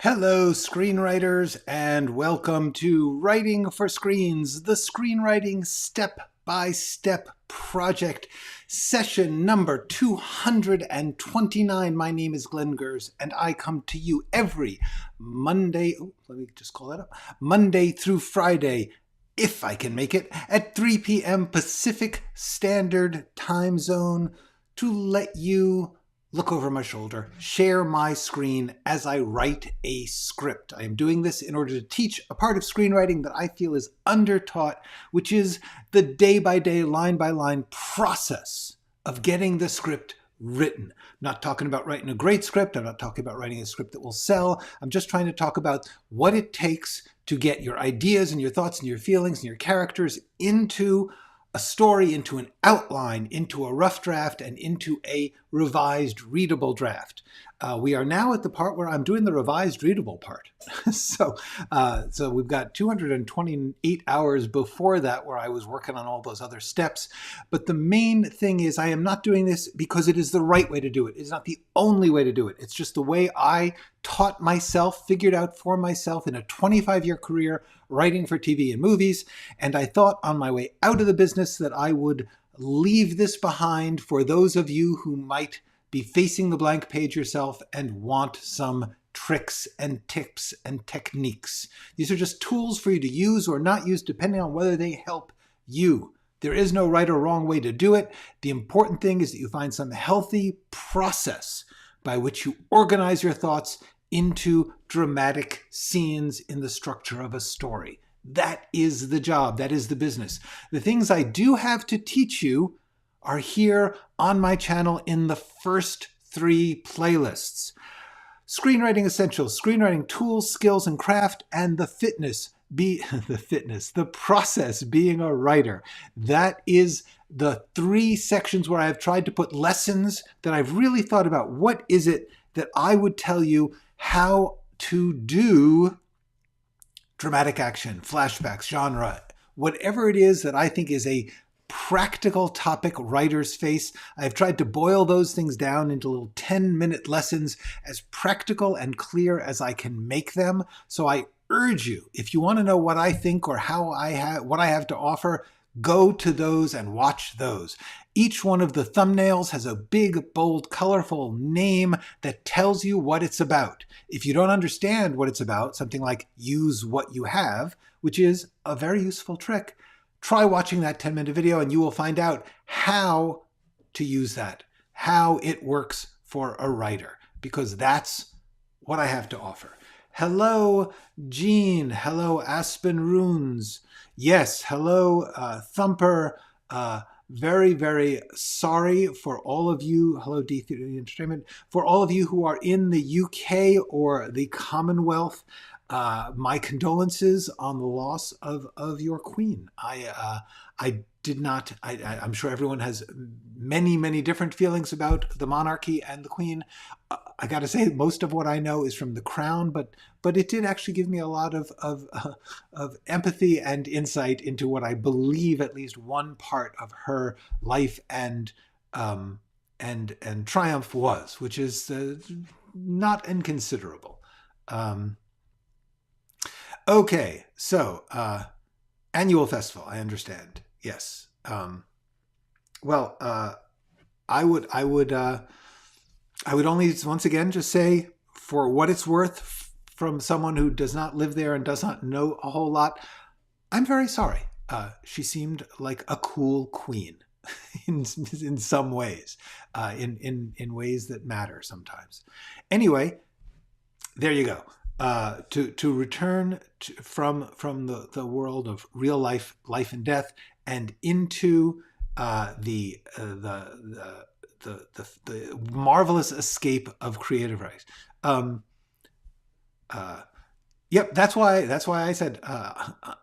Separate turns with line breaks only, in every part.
Hello, screenwriters, and welcome to Writing for Screens, the screenwriting step-by-step project, session number 229. My name is Glenn Gers, and I come to you every Monday, Monday through Friday, if I can make it, at 3 p.m. Pacific Standard Time Zone to let you look over my shoulder, share my screen as I write a script. I am doing this in order to teach a part of screenwriting that I feel is undertaught, which is the day-by-day, line-by-line process of getting the script written. I'm not talking about writing a great script. I'm not talking about writing a script that will sell. I'm just trying to talk about what it takes to get your ideas and your thoughts and your feelings and your characters into a story, into an outline, into a rough draft, and into a revised readable draft. We are now at the part where I'm doing the revised readable part. So we've got 228 hours before that where I was working on all those other steps. But the main thing is I am not doing this because it is the right way to do it. It's not the only way to do it. It's just the way I taught myself, figured out for myself in a 25-year career writing for TV and movies. And I thought on my way out of the business that I would leave this behind for those of you who might be facing the blank page yourself and want some tricks and tips and techniques. These are just tools for you to use or not use depending on whether they help you. There is no right or wrong way to do it. The important thing is that you find some healthy process by which you organize your thoughts into dramatic scenes in the structure of a story. That is the job. That is the business. The things I do have to teach you are here on my channel in the first 3 playlists. Screenwriting Essentials, Screenwriting Tools, Skills, and Craft, and the process being a writer. That is the 3 sections where I've tried to put lessons that I've really thought about. What is it that I would tell you how to do dramatic action, flashbacks, genre, whatever it is that I think is a practical topic writers face. I've tried to boil those things down into little 10-minute lessons as practical and clear as I can make them. So I urge you, if you want to know what I think or what I have to offer, go to those and watch those. Each one of the thumbnails has a big, bold, colorful name that tells you what it's about. If you don't understand what it's about, something like use what you have, which is a very useful trick, try watching that 10-minute video and you will find out how to use that, how it works for a writer, because that's what I have to offer. Hello, Jean. Hello, Aspen Runes. Yes, hello, Thumper. Very, very sorry for all of you. Hello, D3 Entertainment. For all of you who are in the UK or the Commonwealth, my condolences on the loss of your queen. I did not, I'm sure everyone has many, many different feelings about the monarchy and the queen. I got to say, most of what I know is from The Crown, but it did actually give me a lot of empathy and insight into what I believe at least one part of her life and triumph was, which is not inconsiderable. Okay, so annual festival, I understand. Yes. Well, I would only once again just say, for what it's worth, from someone who does not live there and does not know a whole lot, I'm very sorry. She seemed like a cool queen in some ways, in ways that matter sometimes. Anyway, there you go. To return from the world of real life and death and into the marvelous escape of creative writing. Yep, that's why I said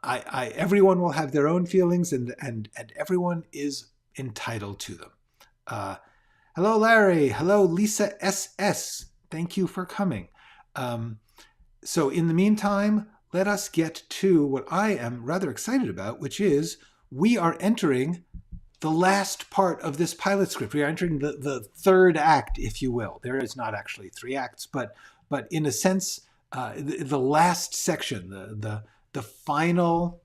everyone will have their own feelings and everyone is entitled to them. Hello, Larry. Hello, Lisa SS. Thank you for coming. So in the meantime, let us get to what I am rather excited about, which is we are entering the last part of this pilot script. We are entering the 3rd act, if you will. There is not actually 3 acts, but in a sense, the last section, the final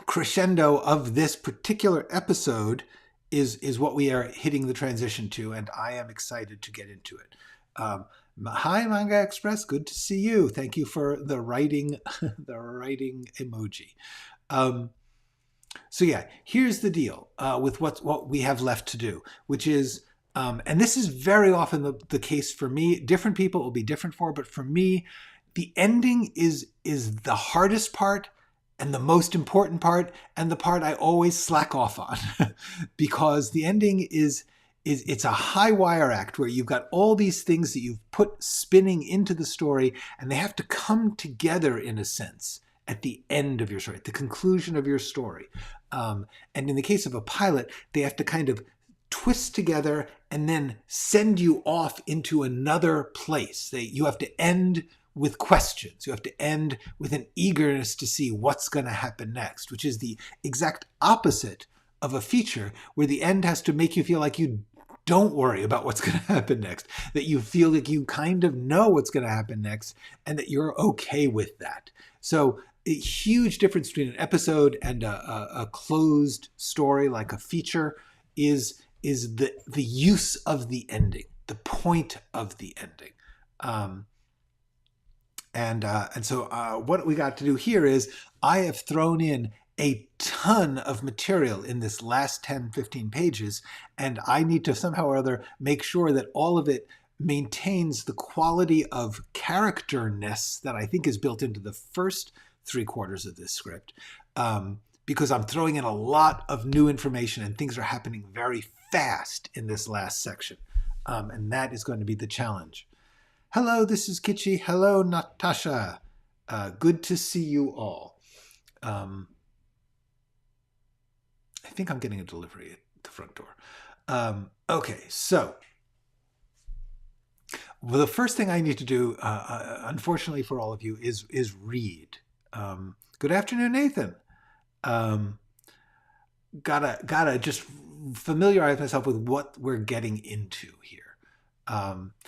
crescendo of this particular episode is what we are hitting the transition to, and I am excited to get into it. Hi, Manga Express. Good to see you. Thank you for the writing, the writing emoji. So yeah, here's the deal with what we have left to do, which is, and this is very often the case for me. Different people will be different for, but for me, the ending is the hardest part and the most important part, and the part I always slack off on, because the ending is it's a high wire act where you've got all these things that you've put spinning into the story, and they have to come together in a sense at the end of your story, at the conclusion of your story. And in the case of a pilot, they have to kind of twist together and then send you off into another place. You have to end with questions. You have to end with an eagerness to see what's going to happen next, which is the exact opposite of a feature where the end has to make you feel like you don't worry about what's going to happen next, that you feel like you kind of know what's going to happen next and that you're okay with that. So a huge difference between an episode and a closed story like a feature is the use of the ending, the point of the ending. And so what we got to do here is I have thrown in a ton of material in this last 10, 15 pages, and I need to somehow or other make sure that all of it maintains the quality of characterness that I think is built into the first 3/4 of this script, because I'm throwing in a lot of new information and things are happening very fast in this last section. And that is going to be the challenge. Hello, this is Kitchi. Hello, Natasha. Good to see you all. I think I'm getting a delivery at the front door. Okay, so well, the first thing I need to do, unfortunately for all of you, is read. Good afternoon, Nathan. Gotta just familiarize myself with what we're getting into here.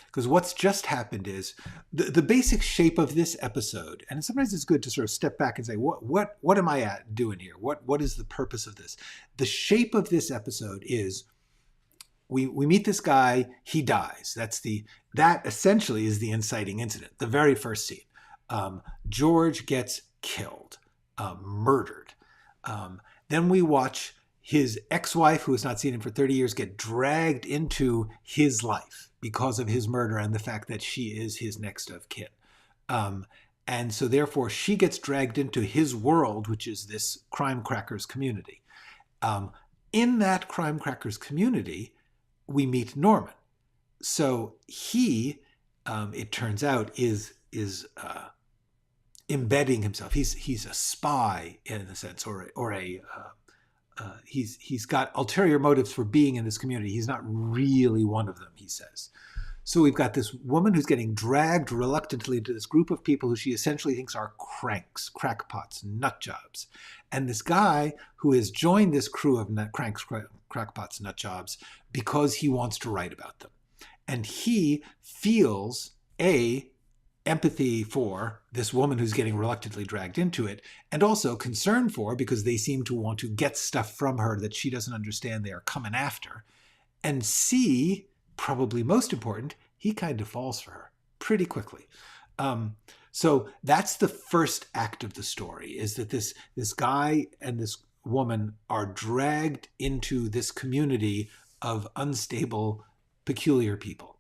Because what's just happened is the basic shape of this episode, and sometimes it's good to sort of step back and say, what am I doing here? What is the purpose of this? The shape of this episode is we meet this guy, he dies. That essentially is the inciting incident, the very first scene. George gets killed, murdered. Then we watch his ex-wife, who has not seen him for 30 years, get dragged into his life because of his murder and the fact that she is his next of kin. And so therefore she gets dragged into his world, which is this Crime Crackers community. In that Crime Crackers community, we meet Norman. So he, it turns out, is embedding himself. He's a spy in a sense, he's got ulterior motives for being in this community. He's not really one of them, he says. So we've got this woman who's getting dragged reluctantly into this group of people who she essentially thinks are cranks, crackpots, nut jobs. And this guy who has joined this crew of cranks, crackpots, nut jobs because he wants to write about them. And he feels empathy for this woman who's getting reluctantly dragged into it, and also concern for, because they seem to want to get stuff from her that she doesn't understand they are coming after. And C, probably most important, he kind of falls for her pretty quickly. So that's the first act of the story, is that this guy and this woman are dragged into this community of unstable, peculiar people.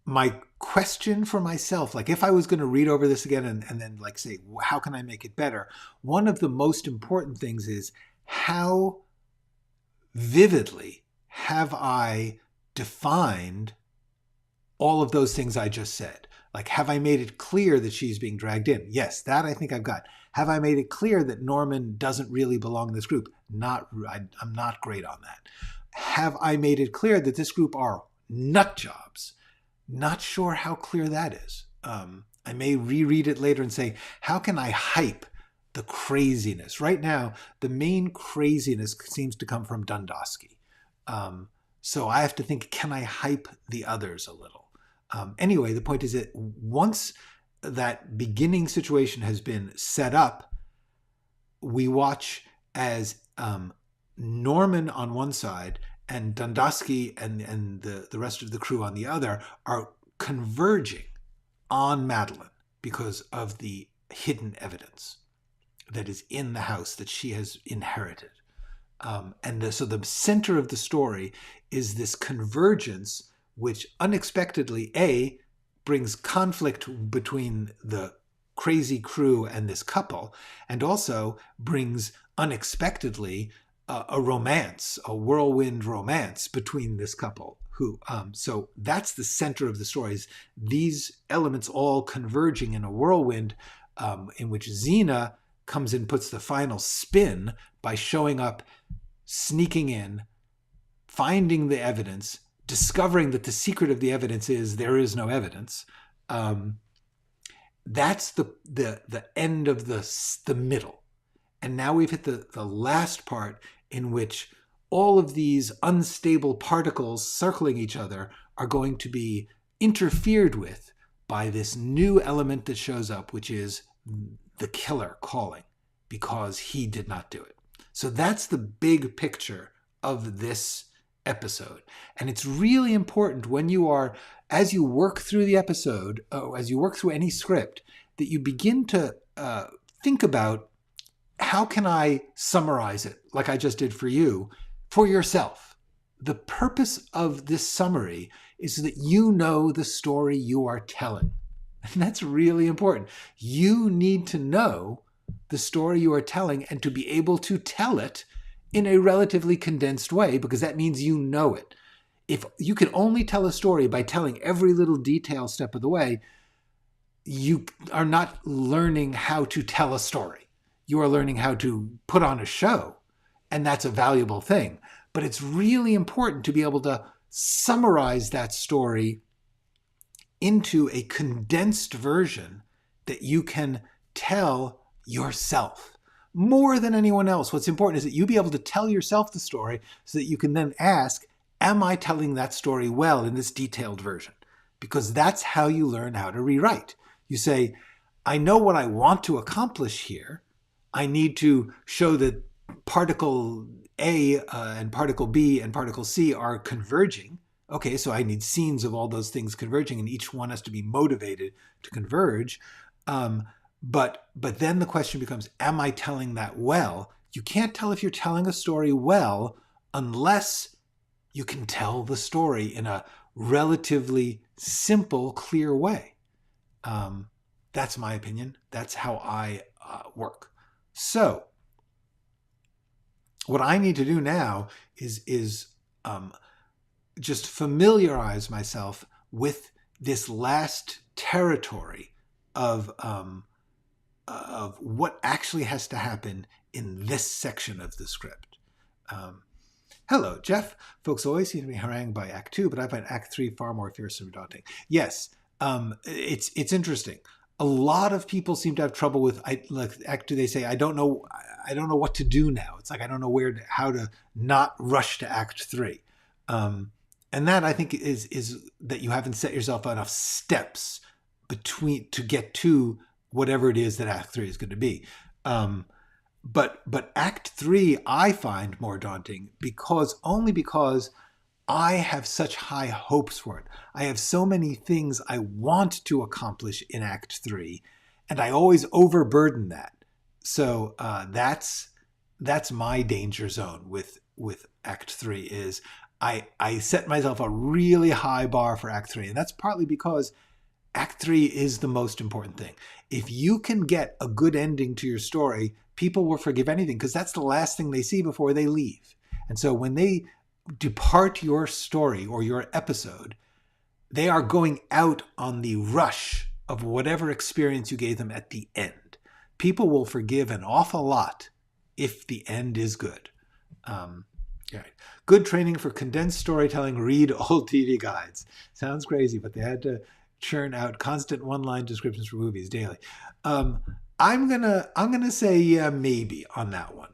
My question for myself, like if I was going to read over this again and then like say, how can I make it better? One of the most important things is, how vividly have I defined all of those things I just said? Like, have I made it clear that she's being dragged in? Yes, that I think I've got. Have I made it clear that Norman doesn't really belong in this group? I'm not great on that. Have I made it clear that this group are nut jobs? Not sure how clear that is. I may reread it later and say, how can I hype the craziness? Right now, the main craziness seems to come from Dundosky. So I have to think, can I hype the others a little? Anyway, the point is that once that beginning situation has been set up, we watch as Norman on one side and Dundosky and the rest of the crew on the other are converging on Madeline because of the hidden evidence that is in the house that she has inherited. So the center of the story is this convergence, which unexpectedly, brings conflict between the crazy crew and this couple, and also brings unexpectedly a romance, a whirlwind romance between this couple. So that's the center of the story, is these elements all converging in a whirlwind in which Xena comes and puts the final spin by showing up, sneaking in, finding the evidence, discovering that the secret of the evidence is there is no evidence. That's the end of the middle. And now we've hit the last part, in which all of these unstable particles circling each other are going to be interfered with by this new element that shows up, which is the killer calling because he did not do it. So that's the big picture of this episode. And it's really important when as you work through the episode, as you work through any script, that you begin to think about, how can I summarize it, like I just did for you, for yourself? The purpose of this summary is that you know the story you are telling. And that's really important. You need to know the story you are telling and to be able to tell it in a relatively condensed way, because that means you know it. If you can only tell a story by telling every little detail step of the way, you are not learning how to tell a story. You are learning how to put on a show, and that's a valuable thing. But it's really important to be able to summarize that story into a condensed version that you can tell yourself. More than anyone else, what's important is that you be able to tell yourself the story so that you can then ask, am I telling that story well in this detailed version? Because that's how you learn how to rewrite. You say, I know what I want to accomplish here. I need to show that particle A and particle B and particle C are converging. Okay, so I need scenes of all those things converging, and each one has to be motivated to converge. But then the question becomes, am I telling that well? You can't tell if you're telling a story well unless you can tell the story in a relatively simple, clear way. That's my opinion. That's how I work. So what I need to do now is just familiarize myself with this last territory of what actually has to happen in this section of the script. Hello, Jeff. Folks always seem to be harangued by Act 2, but I find Act 3 far more fierce and daunting. Yes, it's interesting. A lot of people seem to have trouble with Act 2. They say, I don't know what to do now. It's like I don't know how to not rush to Act 3. And that, I think, is that you haven't set yourself enough steps to get to whatever it is that Act 3 is going to be. But Act 3 I find more daunting because I have such high hopes for it. I have so many things I want to accomplish in Act 3, and I always overburden that. So that's my danger zone with Act 3 is I set myself a really high bar for Act 3, and that's partly because Act 3 is the most important thing. If you can get a good ending to your story, people will forgive anything because that's the last thing they see before they leave. And so when they depart your story or your episode, they are going out on the rush of whatever experience you gave them at the end. People will forgive an awful lot if the end is good. Right. Good training for condensed storytelling. Read old TV guides. Sounds crazy, but they had to churn out constant one-line descriptions for movies daily. I'm gonna say maybe on that one.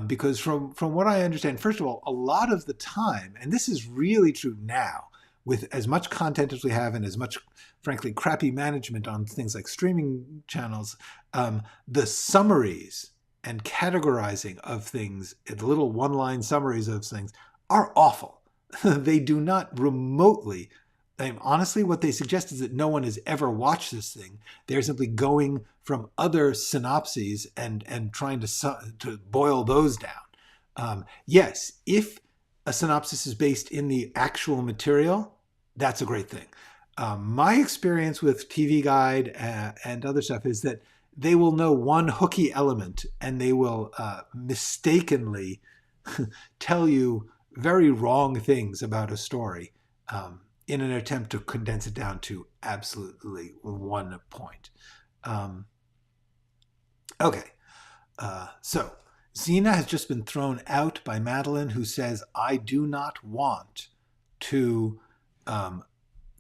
Because from what I understand, first of all, a lot of the time, and this is really true now, with as much content as we have and as much, frankly, crappy management on things like streaming channels, the summaries and categorizing of things, the little one-line summaries of things, are awful. They do not remotely. Honestly, what they suggest is that no one has ever watched this thing. They're simply going from other synopses and trying to boil those down. Yes, if a synopsis is based in the actual material, that's a great thing. My experience with TV Guide and other stuff is that they will know one hooky element and they will mistakenly tell you very wrong things about a story in an attempt to condense it down to absolutely one point. Okay, so Xena has just been thrown out by Madeline, who says, I do not want to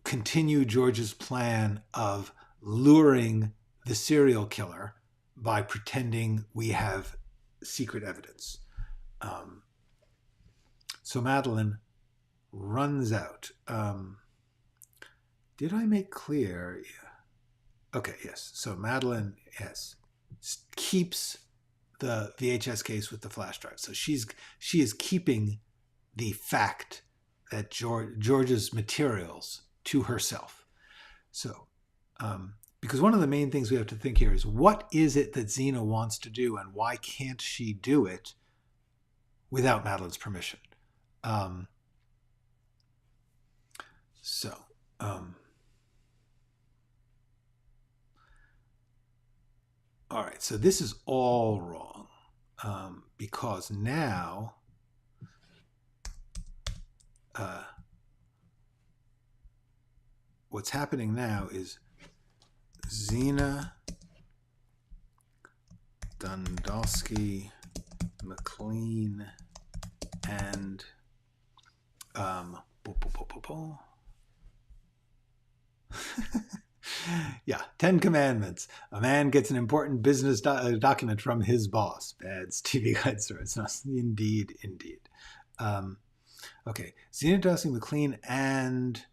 continue George's plan of luring the serial killer by pretending we have secret evidence. So Madeline runs out. Did I make clear? Yeah. Okay, yes. So Madeline, yes, keeps the VHS case with the flash drive. So she is keeping the fact that George's materials to herself. So, because one of the main things we have to think here is, what is it that Xena wants to do, and why can't she do it without Madeline's permission? All right, so this is all wrong because now what's happening now is Xena, Dundalski, McLean, and yeah, 10 Commandments. A man gets an important business document from his boss. Bad's TV Guide stories. Indeed, indeed. Okay, Xena, Dundalski, McLean, and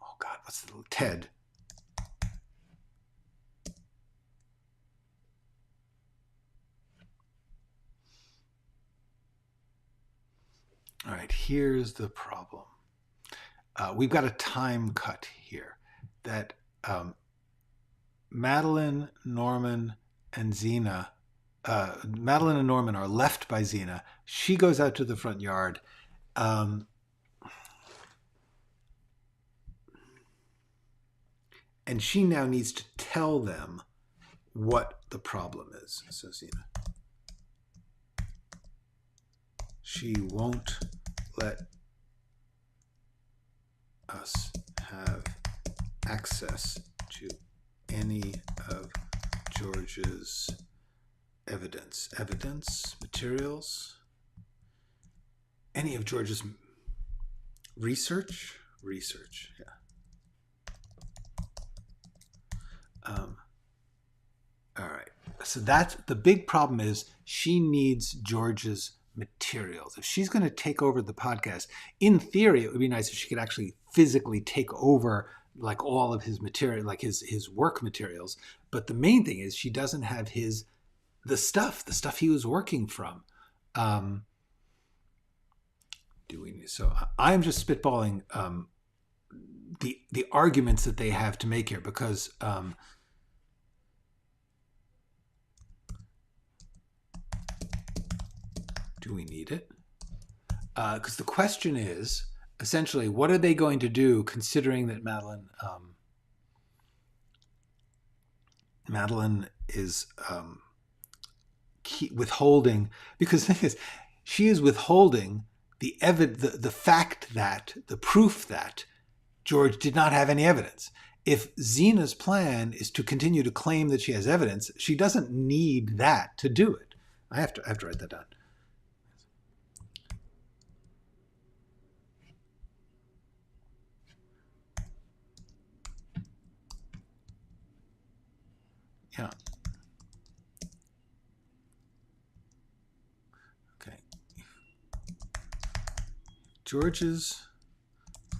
oh God, what's the little Ted? All right, here's the problem. We've got a time cut here that Madeline, Norman, and Xena, Madeline and Norman are left by Xena. She goes out to the front yard. And she now needs to tell them what the problem is. So Xena, she won't let us have access to any of George's evidence, materials, any of George's research, yeah. All right, so that's the big problem. Is she needs George's materials. If she's going to take over the podcast, in theory, it would be nice if she could actually physically take over like all of his material, like his work materials. But the main thing is she doesn't have the stuff he was working from. So I'm just spitballing the arguments that they have to make here, because do we need it? Because the question is, essentially, what are they going to do, considering that Madeline is withholding, because the thing is, she is withholding the fact that, the proof that George did not have any evidence. If Xena's plan is to continue to claim that she has evidence, she doesn't need that to do it. I have to write that down. Yeah. Okay. George's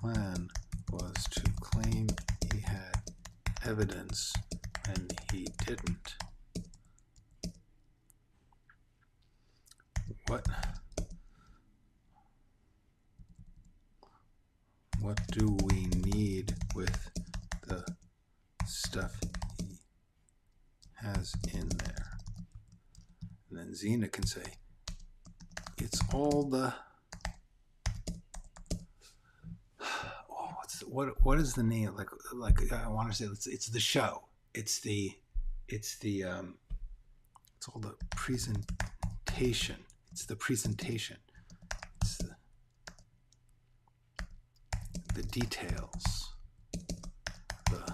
plan evidence when he didn't. What do we need with the stuff he has in there? And then Zena can say, it's all the, what is the name? Like I want to say it's the show. It's all the presentation. It's the presentation. It's the details. Okay.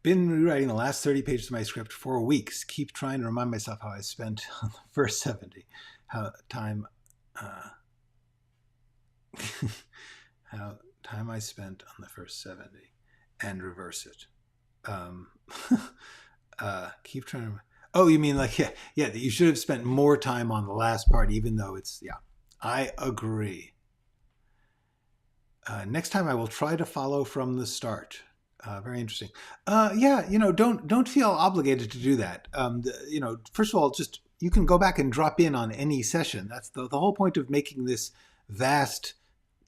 Been rewriting the last 30 pages of my script for weeks. Keep trying to remind myself how I spent on the first 70. How time I spent on the first 70 and reverse it. Keep trying to, oh, you mean like, yeah, that you should have spent more time on the last part, even though it's, yeah, I agree. Next time I will try to follow from the start. Very interesting. Yeah, don't feel obligated to do that. First of all, just, you can go back and drop in on any session. That's the whole point of making this vast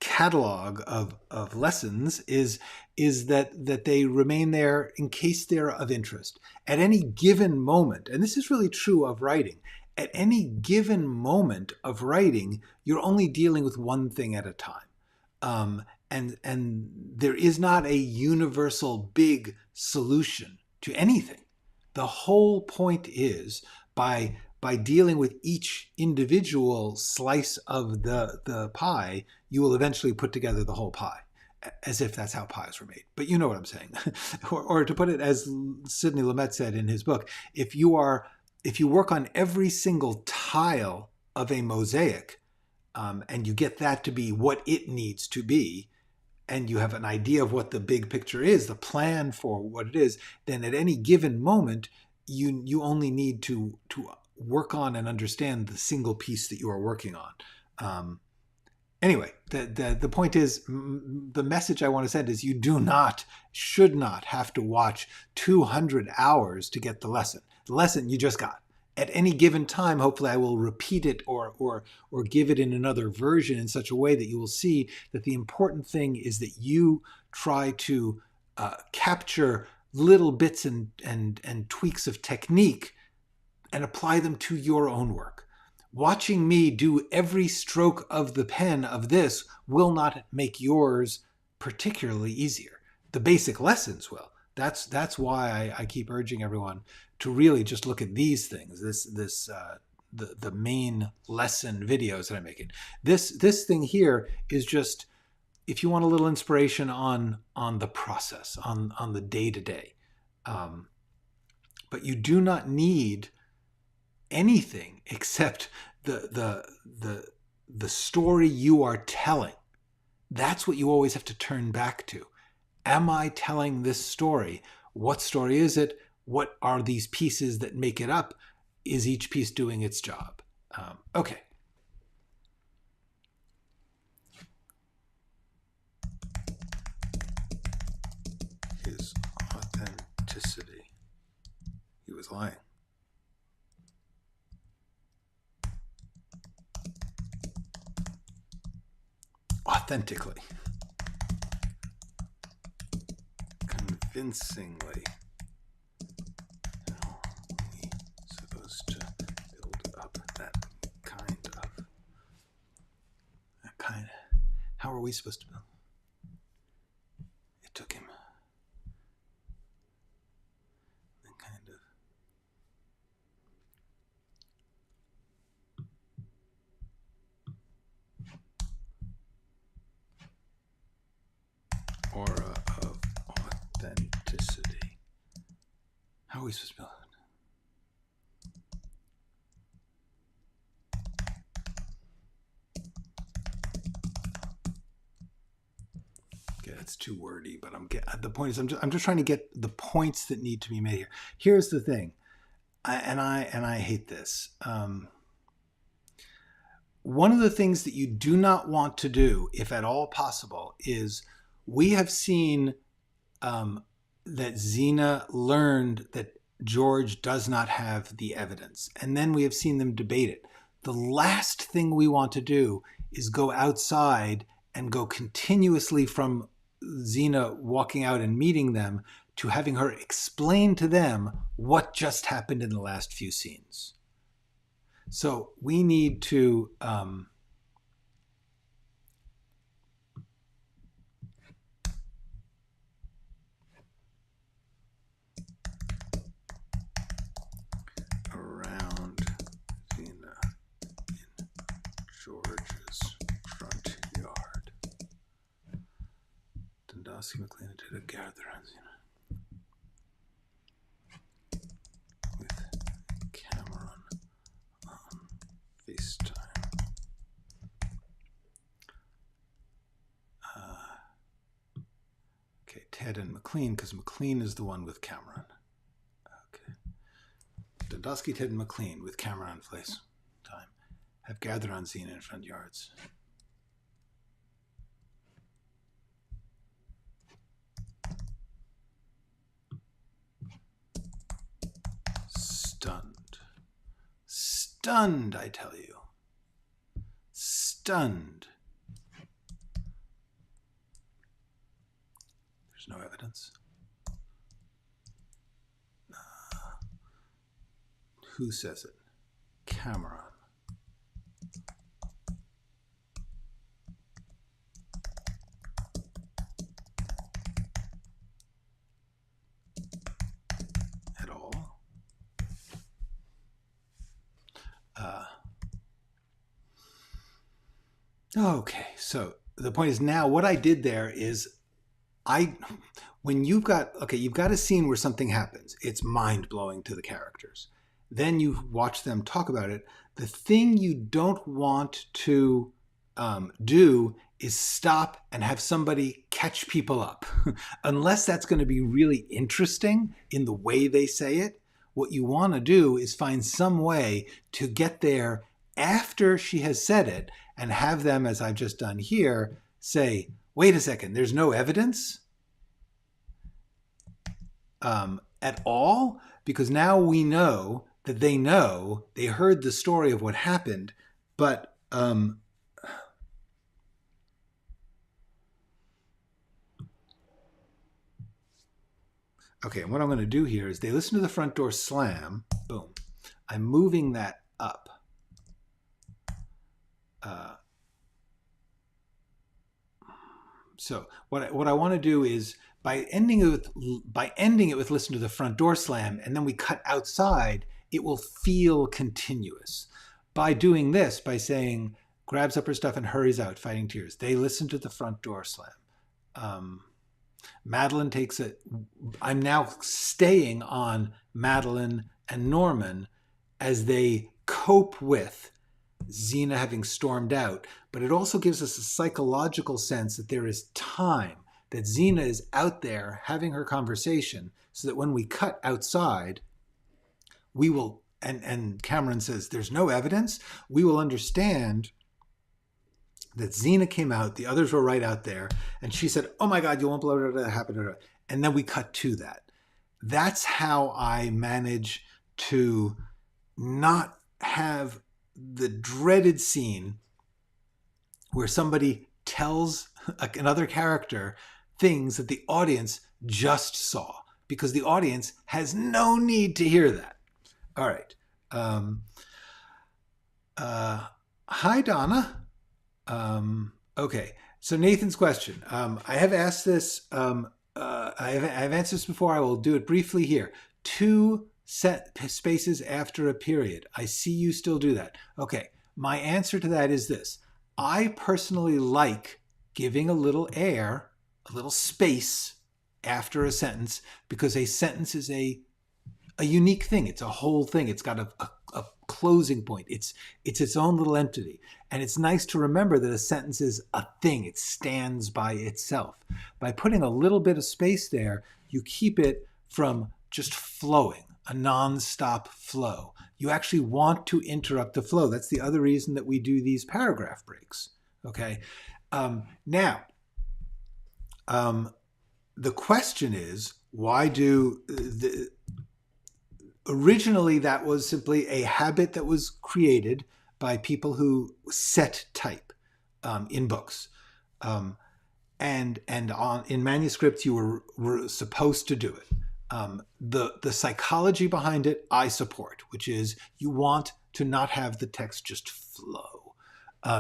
catalog of lessons is that they remain there in case they're of interest. At any given moment, and this is really true of writing, at any given moment of writing, you're only dealing with one thing at a time. And there is not a universal big solution to anything. The whole point is by dealing with each individual slice of the pie, you will eventually put together the whole pie, as if that's how pies were made. But you know what I'm saying. or to put it as Sidney Lumet said in his book, if you work on every single tile of a mosaic, and you get that to be what it needs to be, and you have an idea of what the big picture is, the plan for what it is, then at any given moment, you only need to work on and understand the single piece that you are working on. Anyway, the point is, the message I want to send is you should not have to watch 200 hours to get the lesson. The lesson you just got. At any given time, hopefully I will repeat it or give it in another version in such a way that you will see that the important thing is that you try to capture little bits and tweaks of technique and apply them to your own work. Watching me do every stroke of the pen of this will not make yours particularly easier. The basic lessons will. That's why I keep urging everyone to really just look at these things, the main lesson videos that I'm making. This thing here is just, if you want a little inspiration on the process, on the day-to-day. But you do not need anything except the story you are telling. That's what you always have to turn back to. Am I telling this story? What story is it? What are these pieces that make it up? Is each piece doing its job? Okay. His authenticity. He was lying. Authentically. Convincingly. How are we supposed to build up that kind of... How are we supposed to build? It took him the kind of aura of authenticity. How are we supposed to build it? It's too wordy, but the point is I'm just trying to get the points that need to be made here. Here's the thing. I hate this. One of the things that you do not want to do, if at all possible, is we have seen that Xena learned that George does not have the evidence. And then we have seen them debate it. The last thing we want to do is go outside and go continuously from Xena walking out and meeting them to having her explain to them what just happened in the last few scenes. So we need to around Xena in George's front yard. Dundowski, McLean, did a gather on Xena. FaceTime. Okay, Ted and McLean, because McLean is the one with Cameron. Okay. Dundowski, Ted, and McLean with Cameron on FaceTime have gathered on Xena in front yards. Stunned. Stunned, I tell you. Stunned. There's no evidence. Who says it? Cameron. At all? Okay, so the point is now what I did there is when you've got a scene where something happens, it's mind-blowing to the characters. Then you watch them talk about it. The thing you don't want to do is stop and have somebody catch people up. Unless that's going to be really interesting in the way they say it, what you want to do is find some way to get there after she has said it and have them, as I've just done here, say, wait a second, there's no evidence at all? Because now we know that they heard the story of what happened, but okay, and what I'm going to do here is they listen to the front door slam, boom. I'm moving that up. So what I want to do is by ending it with listen to the front door slam, and then we cut outside, it will feel continuous. By doing this, by saying grabs up her stuff and hurries out, fighting tears, they listen to the front door slam. Madeline takes it. I'm now staying on Madeline and Norman as they cope with Xena having stormed out, but it also gives us a psychological sense that there is time, that Xena is out there having her conversation, so that when we cut outside, we will, and Cameron says there's no evidence, we will understand that Xena came out, the others were right out there, and she said, oh my God, you won't believe what happened. And then we cut to that. That's how I manage to not have the dreaded scene where somebody tells another character things that the audience just saw, because the audience has no need to hear that. All right. Hi, Donna. Okay. So Nathan's question. I have asked this. I've answered this before. I will do it briefly here. 2 set spaces after a period. I see you still do that. Okay. My answer to that is this. I personally like giving a little air, a little space after a sentence, because a sentence is a unique thing. It's a whole thing. It's got a closing point. It's its own little entity. And it's nice to remember that a sentence is a thing. It stands by itself. By putting a little bit of space there, you keep it from just flowing. a non-stop flow. You actually want to interrupt the flow. That's the other reason that we do these paragraph breaks. Okay. Now, the question is, why do originally that was simply a habit that was created by people who set type in books. And in manuscripts, you were supposed to do it. The psychology behind it, I support, which is you want to not have the text just flow.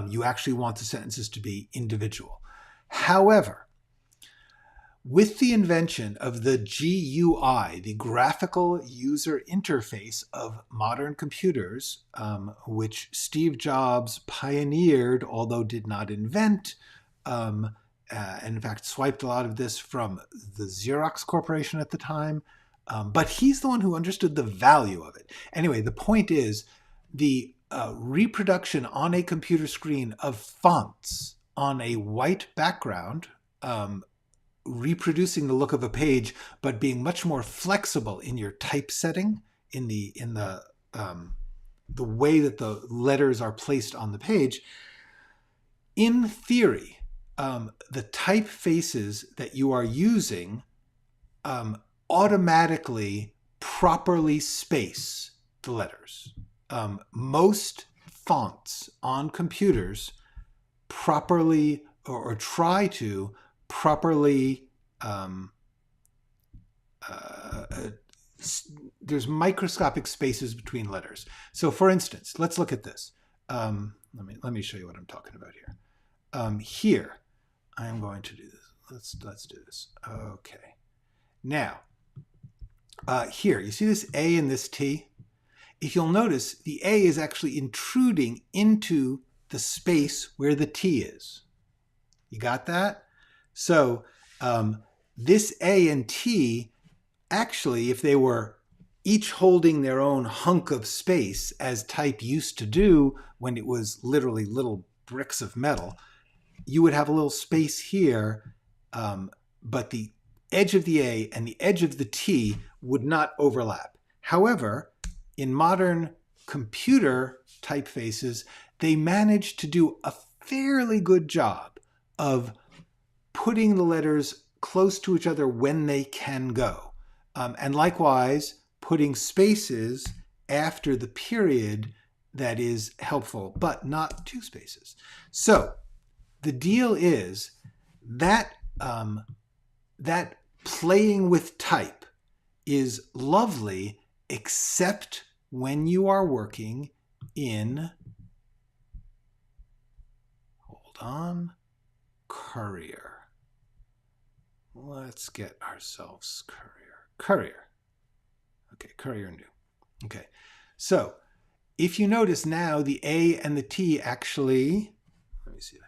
You actually want the sentences to be individual. However, with the invention of the GUI, the graphical user interface of modern computers, which Steve Jobs pioneered, although did not invent, and in fact swiped a lot of this from the Xerox Corporation at the time, but he's the one who understood the value of it. Anyway, the point is the reproduction on a computer screen of fonts on a white background, reproducing the look of a page, but being much more flexible in your typesetting, in the way that the letters are placed on the page. In theory, the typefaces that you are using automatically properly space the letters. Most fonts on computers properly or try to properly, there's microscopic spaces between letters. So for instance, let's look at this. Let me show you what I'm talking about here. Here, I am going to do this. Let's do this. Okay. Now, here, you see this A and this T? If you'll notice, the A is actually intruding into the space where the T is. You got that? So this A and T, actually, if they were each holding their own hunk of space, as type used to do when it was literally little bricks of metal, you would have a little space here, but the edge of the A and the edge of the T would not overlap. However, in modern computer typefaces, they managed to do a fairly good job of putting the letters close to each other when they can go. And likewise, putting spaces after the period that is helpful, but not two spaces. So the deal is that that playing with type is lovely, except when you are working in, hold on, Courier. Let's get ourselves Courier. Okay, Courier new. Okay, so if you notice now, the A and the T actually, let me see that.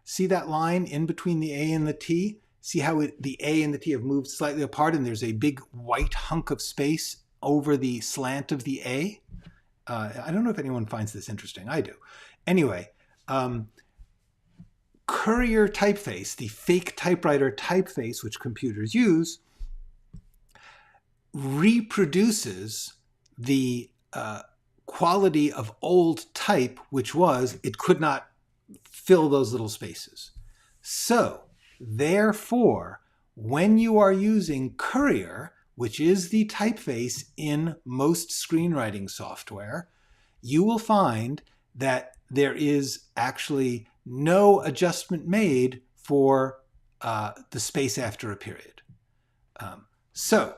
See that line in between the A and the T? See how the A and the T have moved slightly apart and there's a big white hunk of space over the slant of the A? I don't know if anyone finds this interesting. I do. Anyway, Courier typeface, the fake typewriter typeface which computers use, reproduces the quality of old type, which was it could not fill those little spaces. So, therefore, when you are using Courier, which is the typeface in most screenwriting software, you will find that there is actually no adjustment made for the space after a period. So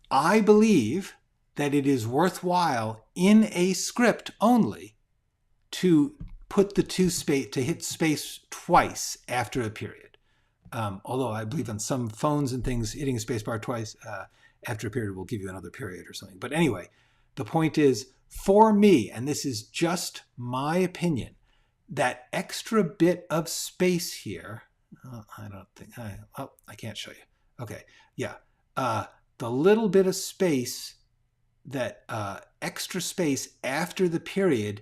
I believe that it is worthwhile in a script only to put the to hit space twice after a period. Although I believe on some phones and things, hitting spacebar twice after a period will give you another period or something. But anyway, the point is, for me, and this is just my opinion, that extra bit of space here, I don't think, I can't show you. Okay, yeah. The little bit of space, that extra space after the period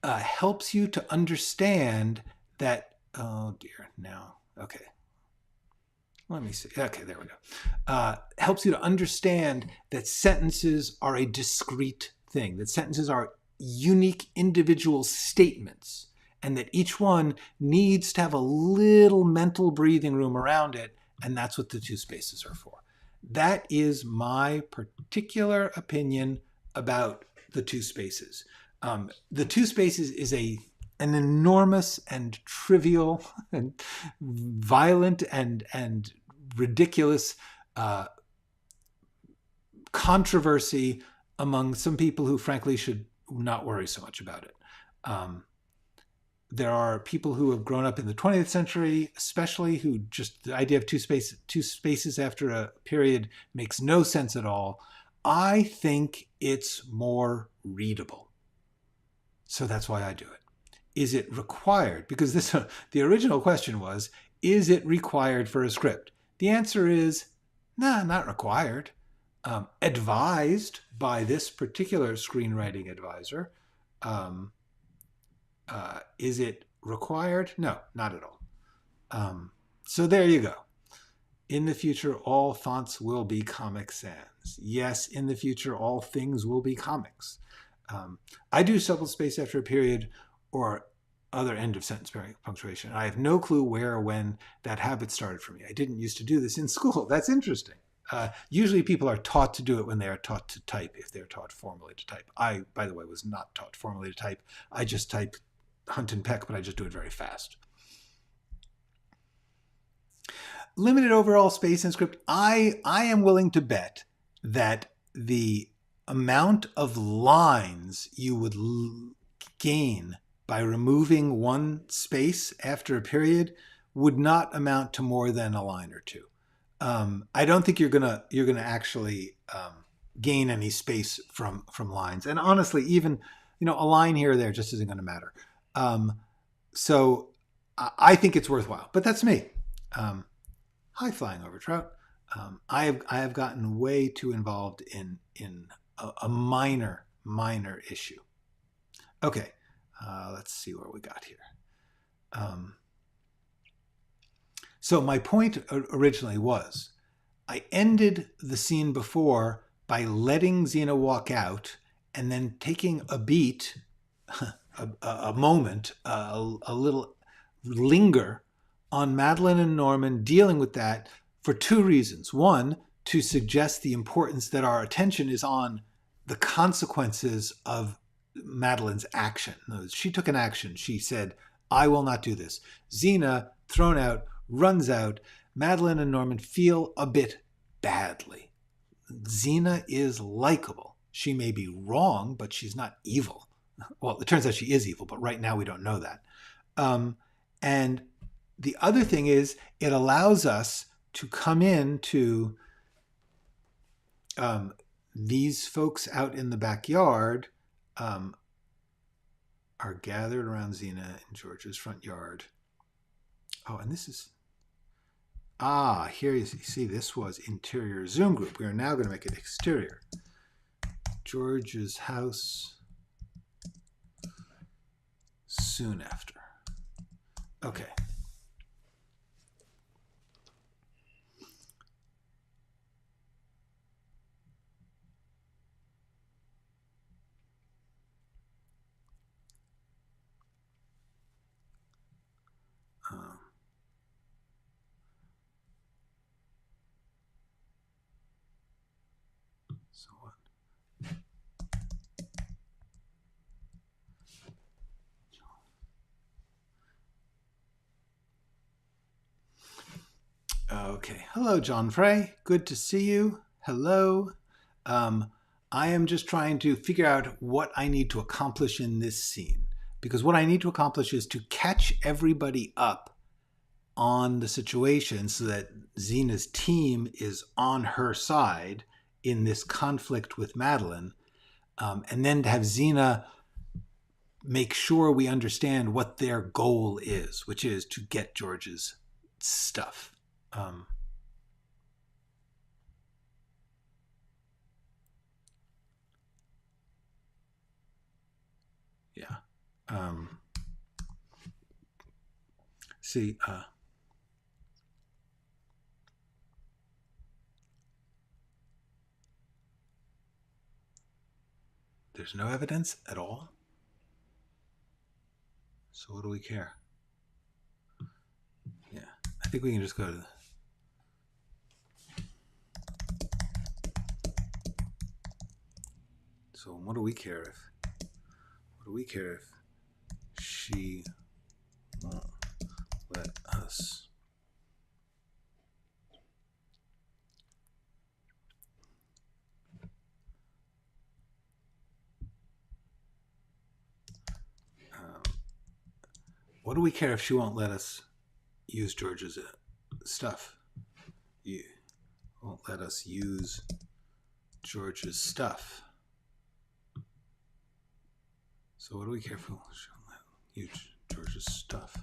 helps you to understand that, oh dear, now, okay. let me see. Okay, there we go. Helps you to understand that sentences are a discrete thing, that sentences are unique individual statements, and that each one needs to have a little mental breathing room around it, and that's what the two spaces are for. That is my particular opinion about the two spaces. The two spaces is an enormous and trivial and violent and ridiculous controversy among some people who frankly should not worry so much about it. There are people who have grown up in the 20th century, especially, who just, the idea of two spaces after a period makes no sense at all. I think it's more readable. So that's why I do it. Is it required? Because the original question was, is it required for a script? The answer is, nah, not required. Advised by this particular screenwriting advisor. Is it required? No, not at all. So there you go. In the future, all fonts will be Comic Sans. Yes, in the future, all things will be comics. I do double space after a period or other end of sentence punctuation. I have no clue where or when that habit started for me. I didn't used to do this in school. That's interesting. Usually people are taught to do it when they are taught to type, if they're taught formally to type. I, by the way, was not taught formally to type. I just type hunt and peck, but I just do it very fast. Limited overall space in script. I am willing to bet that the amount of lines you would gain by removing one space after a period would not amount to more than a line or two. I don't think you're gonna actually gain any space from lines. And honestly, even a line here or there just isn't going to matter. So I think it's worthwhile. But that's me. Hi, Flying Over Trout. I have gotten way too involved in a minor issue. Okay, let's see where we got here. So my point originally was, I ended the scene before by letting Xena walk out and then taking a beat, a moment, a little linger on Madeline and Norman, dealing with that for two reasons. One, to suggest the importance that our attention is on the consequences of Madeline's action. She took an action. She said, I will not do this. Xena, thrown out, runs out. Madeline and Norman feel a bit badly. Xena is likable. She may be wrong, but she's not evil. Well, it turns out she is evil, but right now we don't know that. And the other thing is, it allows us to come into these folks out in the backyard are gathered around Xena in George's front yard. Oh, and this is... here you see, this was interior Zoom group. We are now going to make it exterior. George's house soon after. Okay. So what? Okay. Hello, John Frey. Good to see you. Hello. I am just trying to figure out what I need to accomplish in this scene, because what I need to accomplish is to catch everybody up on the situation so that Xena's team is on her side in this conflict with Madeline, and then to have Xena make sure we understand what their goal is, which is to get George's stuff. Yeah. See, There's no evidence at all? So what do we care? Yeah, I think we can just go to so what do we care if she won't let us what do we care if she won't let us use George's stuff? You won't let us use George's stuff. So what do we care if she won't use George's stuff?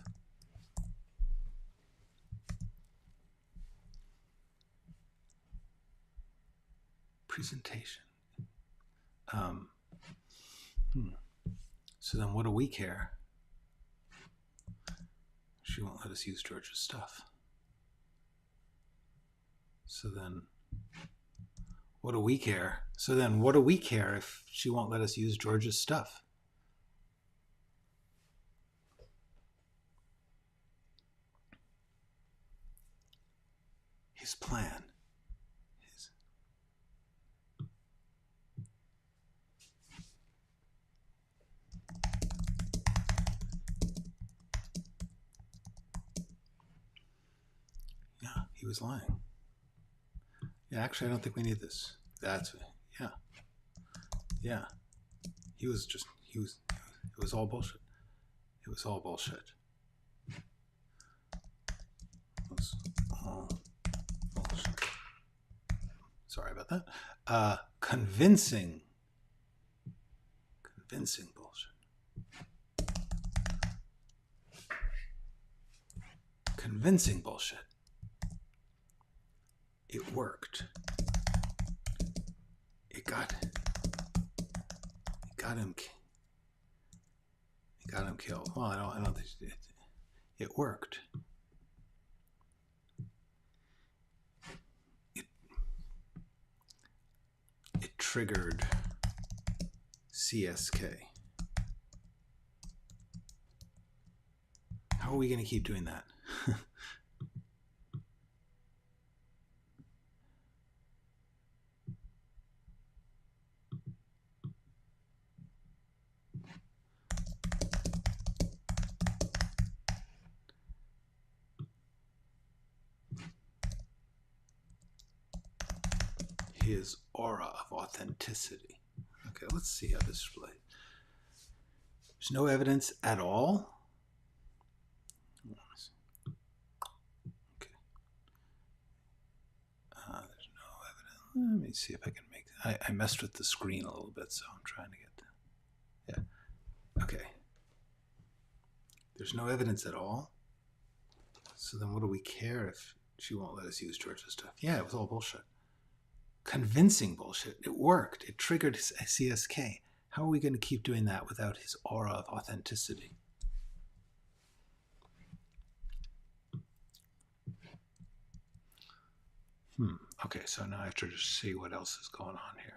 Presentation. So then what do we care? She won't let us use George's stuff. So then what do we care? So then what do we care if she won't let us use George's stuff? His plan. Yeah, he was lying. Yeah, actually, I don't think we need this. That's, yeah. Yeah. It was all bullshit. It was all bullshit. It was all bullshit. Sorry about that. Convincing bullshit. Convincing bullshit. It worked. It got him killed. Well, I don't think it worked. It triggered CSK. How are we going to keep doing that? His aura of authenticity. Okay, let's see how this plays. There's no evidence at all. Okay. There's no evidence. Let me see if I can make that. I messed with the screen a little bit, so I'm trying to get that. Yeah. Okay. There's no evidence at all. So then what do we care if she won't let us use George's stuff? Yeah, it was all bullshit. Convincing bullshit. It worked. It triggered his CSK. How are we going to keep doing that without his aura of authenticity? Okay, so now I have to just see what else is going on here.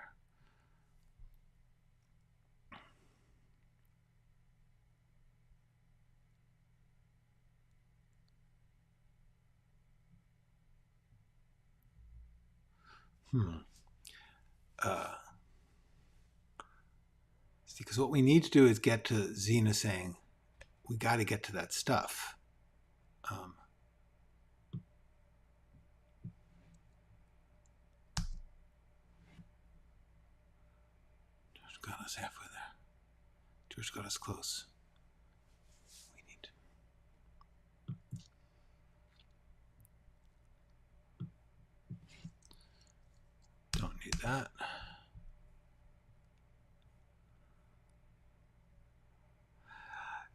Because what we need to do is get to Xena saying, we got to get to that stuff. George got us halfway there. George got us close. We need to. Don't need that.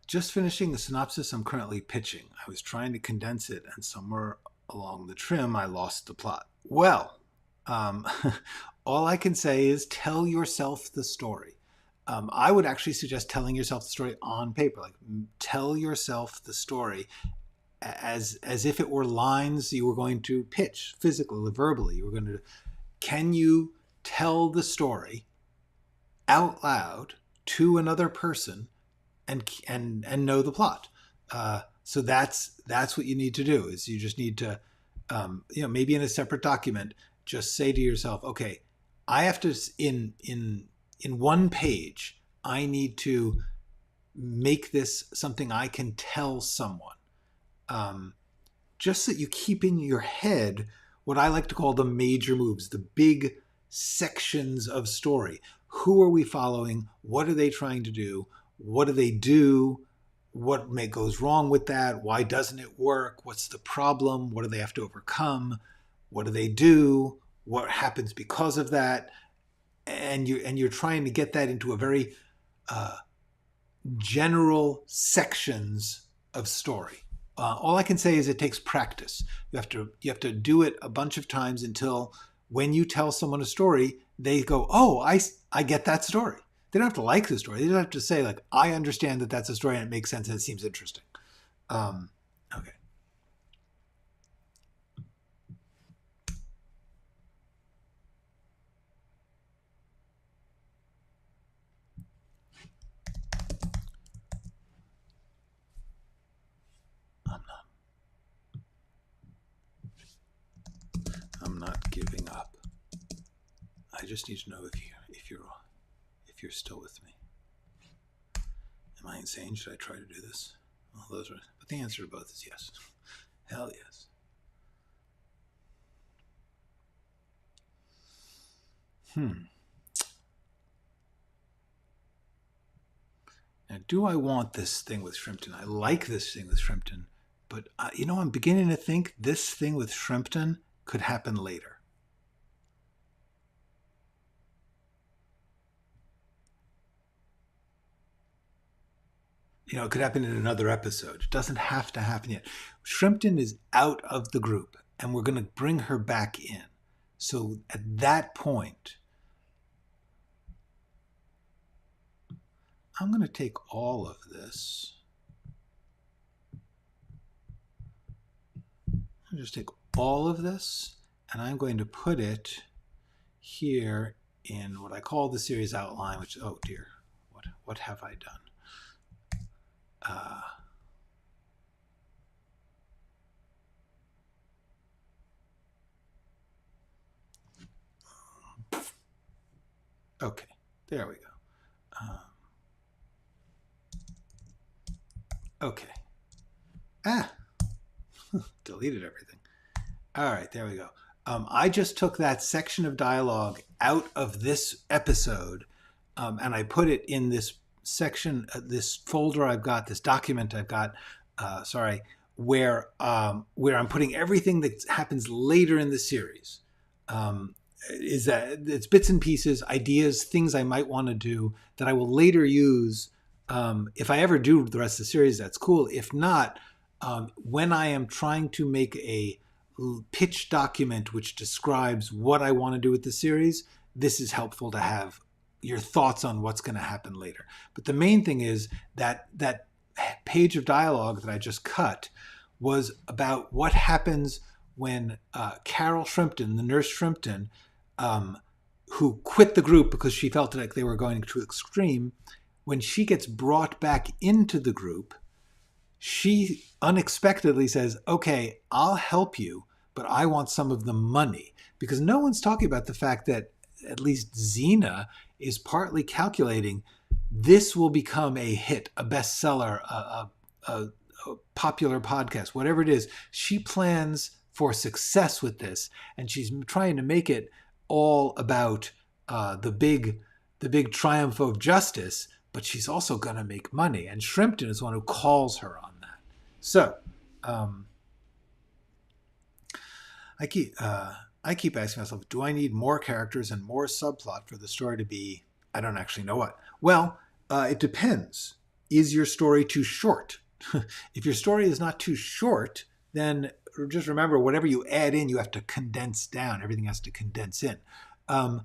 Just finishing the synopsis I'm currently pitching. I was trying to condense it, and somewhere along the trim, I lost the plot. Well, all I can say is tell yourself the story. I would actually suggest telling yourself the story on paper. Like, tell yourself the story as if it were lines you were going to pitch physically, verbally. You were going to. Can you tell the story out loud to another person and know the plot. So that's what you need to do. Is you just need to, maybe in a separate document, just say to yourself, okay, I have to in one page, I need to make this something I can tell someone. Just so that you keep in your head what I like to call the major moves, the big sections of story. Who are we following? What are they trying to do? What do they do? What goes wrong with that? Why doesn't it work? What's the problem? What do they have to overcome? What do they do? What happens because of that? And you're trying to get that into a very general sections of story. All I can say is it takes practice. You have to do it a bunch of times until when you tell someone a story, they go, "Oh, I get that story." They don't have to like the story. They just have to say, like, "I understand that that's a story and it makes sense and it seems interesting." Okay. I'm not giving up. I just need to know if you're still with me. Am I insane? Should I try to do this? Well, but the answer to both is yes. Hell yes. Now, do I want this thing with Shrimpton? I like this thing with Shrimpton, but I'm beginning to think this thing with Shrimpton could happen later. It could happen in another episode. It doesn't have to happen yet. Shrimpton is out of the group, and we're going to bring her back in. So at that point, I'm going to take all of this. I'll just take all of this, and I'm going to put it here in what I call the series outline, which, oh dear, what have I done? Okay, there we go. Okay. Deleted everything. All right, there we go. I just took that section of dialogue out of this episode, and I put it in this section, this folder I've got, this document I've got, where I'm putting everything that happens later in the series. Is that it's bits and pieces, ideas, things I might want to do that I will later use. If I ever do the rest of the series, that's cool. If not, when I am trying to make a pitch document which describes what I want to do with the series, this is helpful to have your thoughts on what's going to happen later. But the main thing is that page of dialogue that I just cut was about what happens when Carol Shrimpton, the nurse Shrimpton, who quit the group because she felt like they were going too extreme, when she gets brought back into the group, she unexpectedly says, "Okay, I'll help you, but I want some of the money." Because no one's talking about the fact that at least Xena is partly calculating this will become a hit, a bestseller, a popular podcast, whatever it is. She plans for success with this, and she's trying to make it all about the big triumph of justice, but she's also going to make money. And Shrimpton is one who calls her on that. So I keep asking myself, do I need more characters and more subplot for the story to be, I don't actually know what. Well, it depends. Is your story too short? If your story is not too short, then just remember, whatever you add in, you have to condense down. Everything has to condense in. Do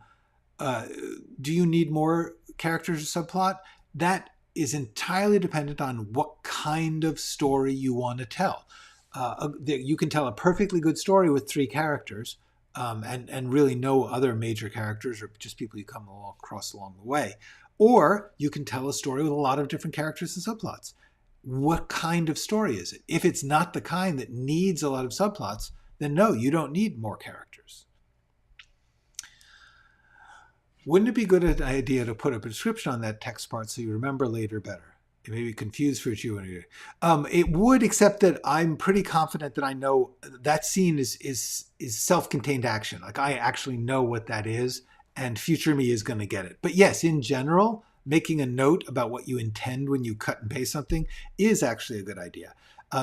you need more characters or subplot? That is entirely dependent on what kind of story you want to tell. You can tell a perfectly good story with 3 characters, and really no other major characters, or just people you come across along the way. Or you can tell a story with a lot of different characters and subplots. What kind of story is it? If it's not the kind that needs a lot of subplots, then no, you don't need more characters. Wouldn't it be a good idea to put a description on that text part so you remember later better? It may be confused for you. It would, except that I'm pretty confident that I know that scene is self-contained action. Like, I actually know what that is, and future me is going to get it. But yes, in general, making a note about what you intend when you cut and paste something is actually a good idea.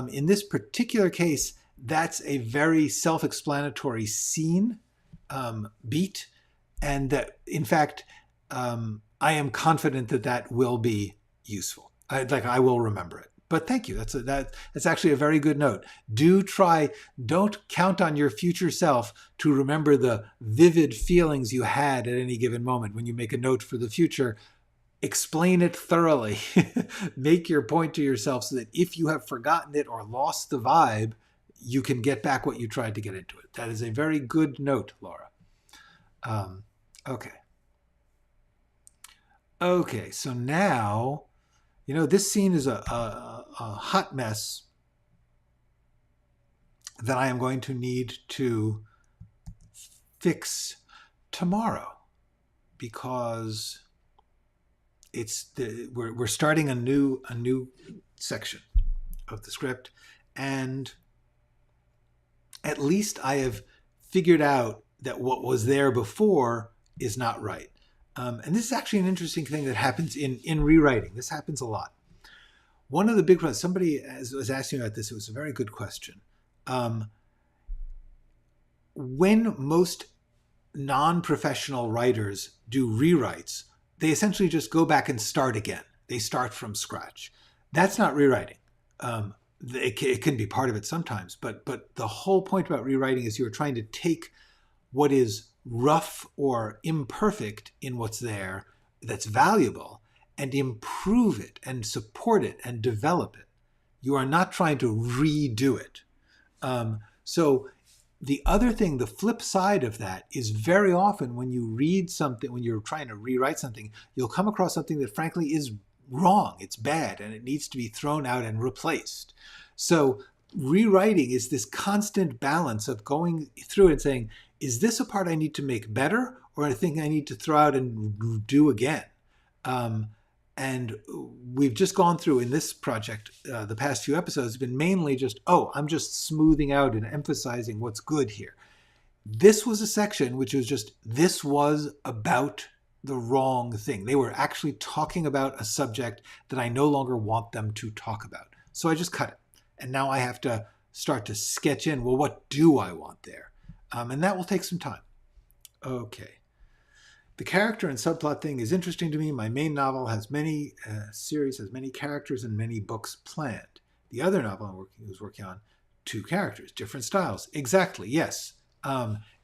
In this particular case, that's a very self-explanatory scene beat, and that, in fact, I am confident that that will be useful. I will remember it. But thank you. That's actually a very good note. Don't count on your future self to remember the vivid feelings you had at any given moment. When you make a note for the future, explain it thoroughly. Make your point to yourself so that if you have forgotten it or lost the vibe, you can get back what you tried to get into it. That is a very good note, Laura. Okay. Okay, so now, this scene is a hot mess that I am going to need to fix tomorrow, because we're starting a new section of the script, and at least I have figured out that what was there before is not right. And this is actually an interesting thing that happens in rewriting. This happens a lot. One of the big problems, somebody was asking about this, it was a very good question. When most non-professional writers do rewrites, they essentially just go back and start again. They start from scratch. That's not rewriting. It can be part of it sometimes, but the whole point about rewriting is you're trying to take what is rough or imperfect in what's there that's valuable and improve it and support it and develop it. You are not trying to redo it. So the other thing, the flip side of that, is very often when you read something, when you're trying to rewrite something, you'll come across something that frankly is wrong, it's bad, and it needs to be thrown out and replaced. So rewriting is this constant balance of going through it and saying, is this a part I need to make better, or a thing I need to throw out and do again? And we've just gone through in this project, the past few episodes have been mainly just, I'm just smoothing out and emphasizing what's good here. This was a section which was just, this was about the wrong thing. They were actually talking about a subject that I no longer want them to talk about. So I just cut it. And now I have to start to sketch in, well, what do I want there? And that will take some time. Okay. The character and subplot thing is interesting to me. My main novel has many series, has many characters and many books planned. The other novel I was working on, 2 characters, different styles. Exactly, yes.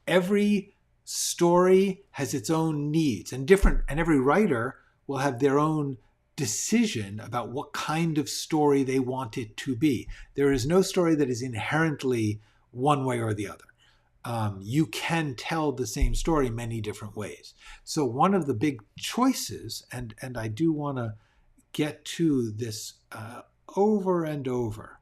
Every story has its own needs, and every writer will have their own decision about what kind of story they want it to be. There is no story that is inherently one way or the other. You can tell the same story many different ways. So one of the big choices, and I do want to get to this over and over,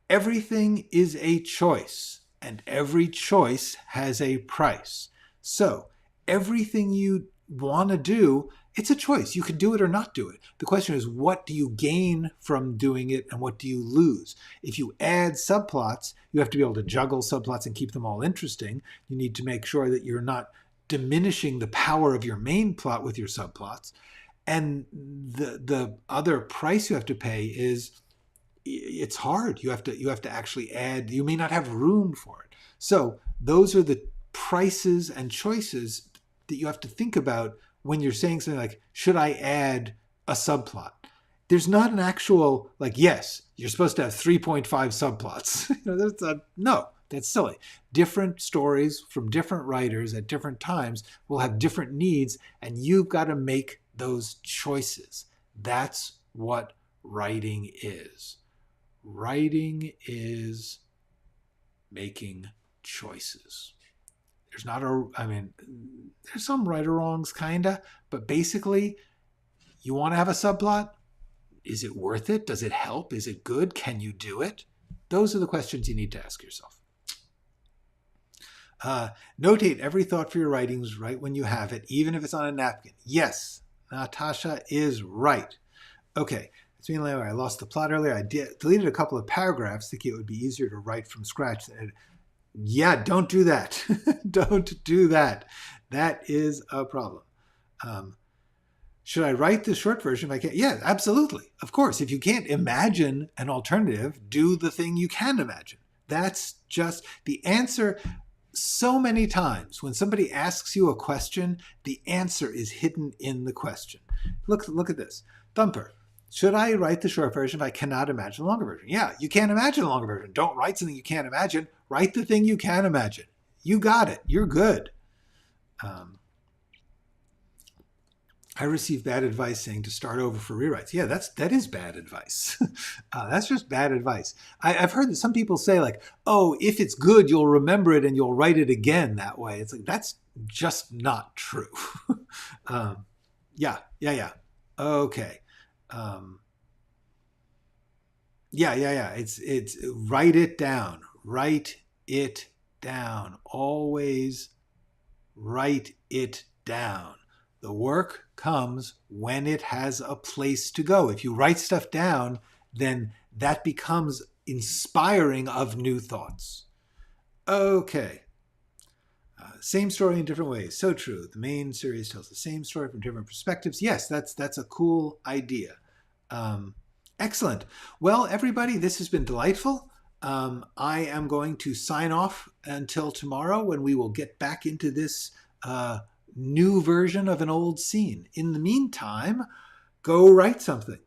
everything is a choice, and every choice has a price. So everything you want to do, it's a choice. You can do it or not do it. The question is, what do you gain from doing it, and what do you lose? If you add subplots, you have to be able to juggle subplots and keep them all interesting. You need to make sure that you're not diminishing the power of your main plot with your subplots. And the other price you have to pay is, it's hard. You have to actually add. You may not have room for it. So those are the prices and choices that you have to think about when you're saying something like, should I add a subplot? There's not an actual, yes, you're supposed to have 3.5 subplots. No, that's silly. Different stories from different writers at different times will have different needs, and you've got to make those choices. That's what writing is. Writing is making choices. There's not there's some right or wrongs, kinda, but basically, you want to have a subplot? Is it worth it? Does it help? Is it good? Can you do it? Those are the questions you need to ask yourself. Notate every thought for your writings right when you have it, even if it's on a napkin. Yes, Natasha is right. Okay, it's me. I lost the plot earlier. I deleted a couple of paragraphs thinking it would be easier to write from scratch. Yeah, don't do that. Don't do that. That is a problem. Should I write the short version if I can't? Yeah, absolutely. Of course, if you can't imagine an alternative, do the thing you can imagine. That's just the answer. So many times when somebody asks you a question, the answer is hidden in the question. Look at this. Thumper, should I write the short version if I cannot imagine the longer version? Yeah, you can't imagine the longer version. Don't write something you can't imagine. Write the thing you can imagine. You got it. You're good. I received bad advice saying to start over for rewrites. Yeah, that is bad advice. That's just bad advice. I've heard that some people say like, oh, if it's good, you'll remember it and you'll write it again that way. It's like, that's just not true. Yeah. Okay. Yeah. It's write it down. Write it down. Always write it down. The work comes when it has a place to go. If you write stuff down, then that becomes inspiring of new thoughts. Okay. Same story in different ways. So true. The main series tells the same story from different perspectives. Yes, that's a cool idea. Excellent. Well, everybody, this has been delightful. I am going to sign off until tomorrow when we will get back into this new version of an old scene. In the meantime, go write something.